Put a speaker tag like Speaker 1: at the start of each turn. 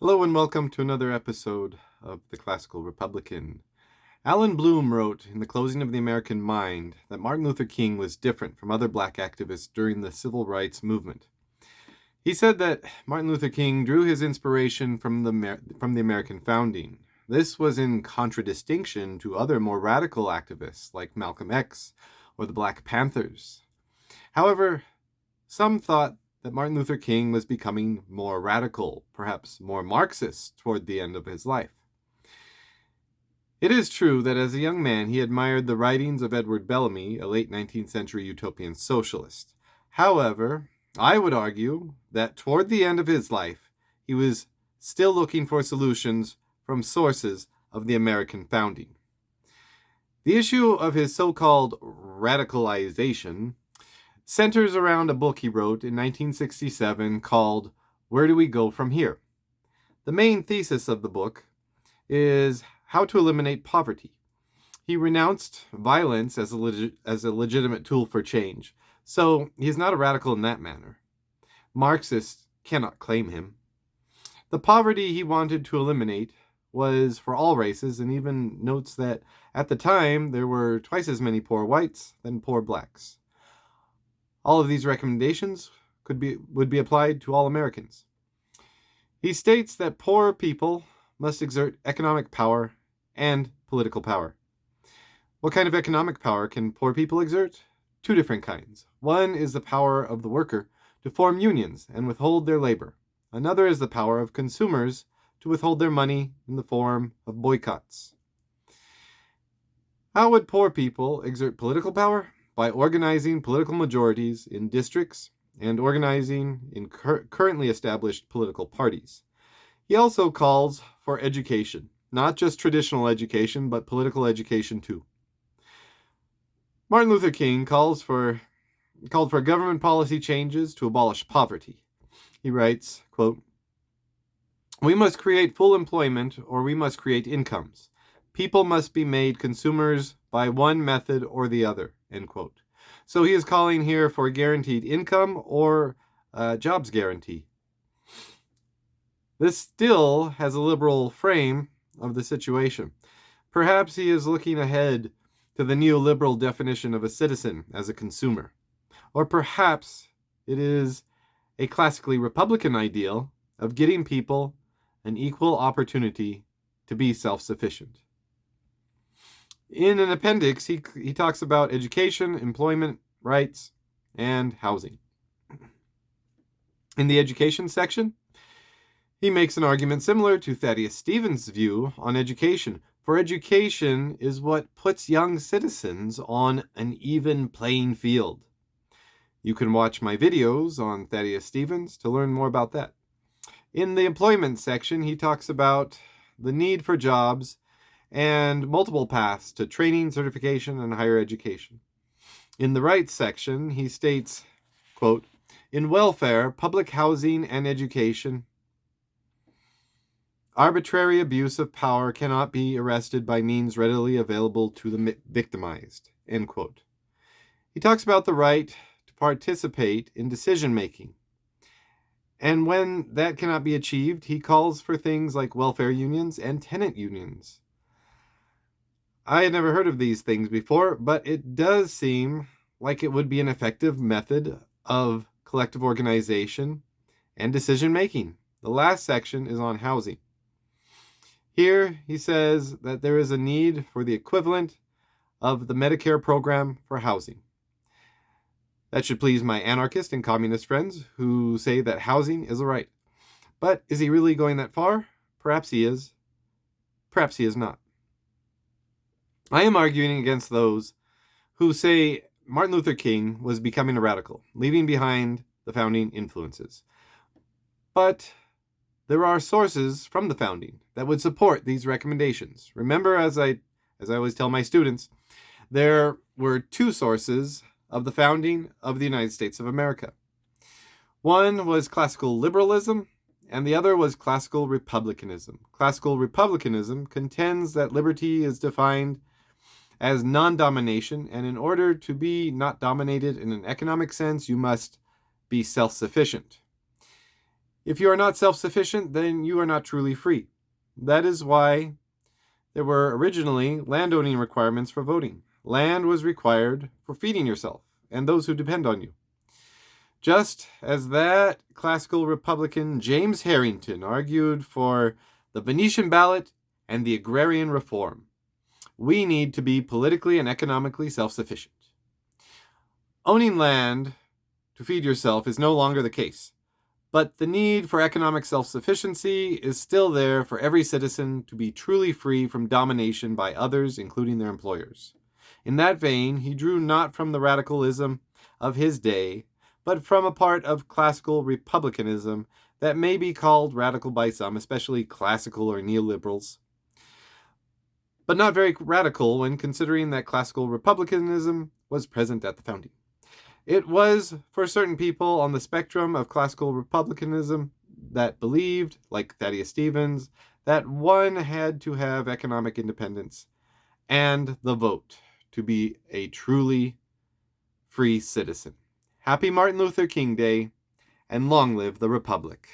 Speaker 1: Hello and welcome to another episode of The Classical Republican. Alan Bloom wrote in The Closing of the American Mind that Martin Luther King was different from other black activists during the civil rights movement. He said that Martin Luther King drew his inspiration from the American founding. This was in contradistinction to other more radical activists like Malcolm X or the Black Panthers. However, some thought that Martin Luther King was becoming more radical, perhaps more Marxist, toward the end of his life. It is true that as a young man he admired the writings of Edward Bellamy, a late 19th century utopian socialist. However, I would argue that toward the end of his life he was still looking for solutions from sources of the American founding. The issue of his so-called radicalization centers around a book he wrote in 1967 called Where Do We Go From Here? The main thesis of the book is how to eliminate poverty. He renounced violence as a legitimate tool for change, so he's not a radical in that manner. Marxists cannot claim him. The poverty he wanted to eliminate was for all races, and even notes that at the time there were twice as many poor whites than poor blacks. All of these recommendations would be applied to all Americans. He states that poor people must exert economic power and political power. What kind of economic power can poor people exert? Two different kinds. One is the power of the worker to form unions and withhold their labor. Another is the power of consumers to withhold their money in the form of boycotts. How would poor people exert political power? By organizing political majorities in districts and organizing in currently established political parties. He also calls for education, not just traditional education, but political education too. Martin Luther King called for government policy changes to abolish poverty. He writes, quote, "We must create full employment or we must create incomes. People must be made consumers by one method or the other," end quote. So he is calling here for guaranteed income or jobs guarantee. This still has a liberal frame of the situation. Perhaps he is looking ahead to the neoliberal definition of a citizen as a consumer. Or perhaps it is a classically Republican ideal of getting people an equal opportunity to be self-sufficient. In an appendix, he talks about education, employment, rights, and housing. In the education section, he makes an argument similar to Thaddeus Stevens' view on education. For education is what puts young citizens on an even playing field. You can watch my videos on Thaddeus Stevens to learn more about that. In the employment section, he talks about the need for jobs and multiple paths to training, certification, and higher education. In the rights section, he states, quote, "In welfare, public housing, and education, arbitrary abuse of power cannot be arrested by means readily available to the victimized," end quote. He talks about the right to participate in decision-making. And when that cannot be achieved, he calls for things like welfare unions and tenant unions. I had never heard of these things before, but it does seem like it would be an effective method of collective organization and decision-making. The last section is on housing. Here he says that there is a need for the equivalent of the Medicare program for housing. That should please my anarchist and communist friends who say that housing is a right. But is he really going that far? Perhaps he is. Perhaps he is not. I am arguing against those who say Martin Luther King was becoming a radical, leaving behind the founding influences. But there are sources from the founding that would support these recommendations. Remember, as I always tell my students, there were two sources of the founding of the United States of America. One was classical liberalism, and the other was classical republicanism. Classical republicanism contends that liberty is defined as non-domination, and in order to be not dominated in an economic sense, you must be self-sufficient. If you are not self-sufficient, then you are not truly free. That is why there were originally landowning requirements for voting. Land was required for feeding yourself and those who depend on you. Just as that classical Republican James Harrington argued for the Venetian ballot and the agrarian reform, we need to be politically and economically self-sufficient. Owning land to feed yourself is no longer the case, but the need for economic self-sufficiency is still there for every citizen to be truly free from domination by others, including their employers. In that vein, he drew not from the radicalism of his day, but from a part of classical republicanism that may be called radical by some, especially classical or neoliberals, but not very radical when considering that classical republicanism was present at the founding. It was for certain people on the spectrum of classical republicanism that believed, like Thaddeus Stevens, that one had to have economic independence and the vote to be a truly free citizen. Happy Martin Luther King Day, and long live the Republic.